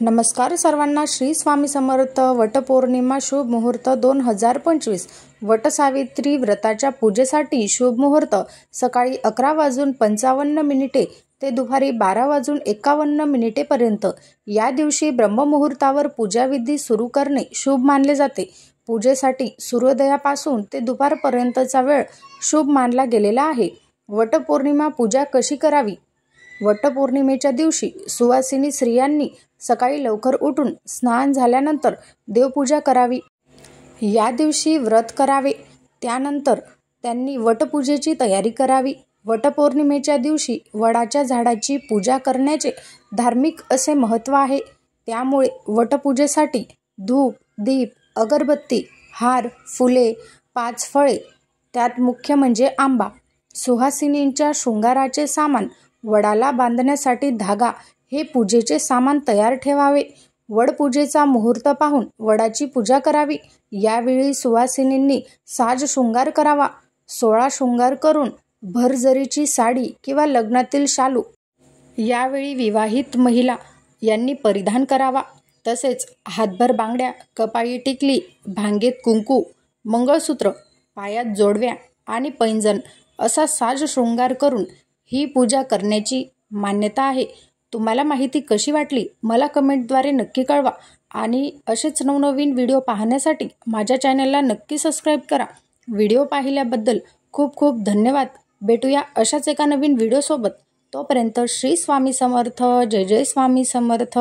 नमस्कार सर्वांना. श्री स्वामी समर्थ. वटपौर्णिमा शुभ मुहूर्त 2025. वटसावित्री व्रताच्या पूजेसाठी शुभ मुहूर्त सकाळी 11:55 ते दुपारी 12:51 पर्यंत. या दिवशी ब्रह्ममुहूर्तावर पूजाविधी सुरू करणे शुभ मानले जाते. पूजेसाठी सूर्योदयापासून ते दुपारपर्यंतचा वेळ शुभ मानला गेलेला आहे. वटपौर्णिमा पूजा कशी करावी? वटपौर्णिमेच्या दिवशी सुवासिनी स्त्रियांनी सकाळी लवकर उठून स्नान झाल्यानंतर देवपूजा करावी. या दिवशी व्रत करावे. त्यानंतर त्यांनी वटपूजेची तयारी करावी. वटपौर्णिमेच्या दिवशी वडाच्या झाडाची पूजा करण्याचे धार्मिक असे महत्त्व आहे. त्यामुळे वटपूजेसाठी धूप, दीप, अगरबत्ती, हार, फुले, 5 फळे, त्यात मुख्य म्हणजे आंबा, सुहासिनींच्या शृंगाराचे सामान, वडाला बांधण्यासाठी धागा हे पूजेचे सामान तयार ठेवावे. वडपूजेचा मुहूर्त पाहून वडाची पूजा करावी. यावेळी सुवासिनींनी साज शृंगार करावा. 16 शृंगार करून भरजरीची साडी किंवा लग्नातील शालू यावेळी विवाहित महिला यांनी परिधान करावा. तसेच हातभर बांगड्या, कपाळी टिकली, भांगेत कुंकू, मंगळसूत्र, पायात जोडव्या आणि पैंजण असा साज शृंगार करून ही पूजा करण्याची मान्यता आहे. तुम्हाला माहिती कशी वाटली मला कमेंटद्वारे नक्की कळवा आणि असेच नवनवीन व्हिडिओ पाहण्यासाठी माझ्या चॅनलला नक्की सबस्क्राईब करा. व्हिडिओ पाहिल्याबद्दल खूप खूप धन्यवाद. भेटूया अशाच एका नवीन व्हिडिओसोबत. तोपर्यंत श्री स्वामी समर्थ. जय जय स्वामी समर्थ.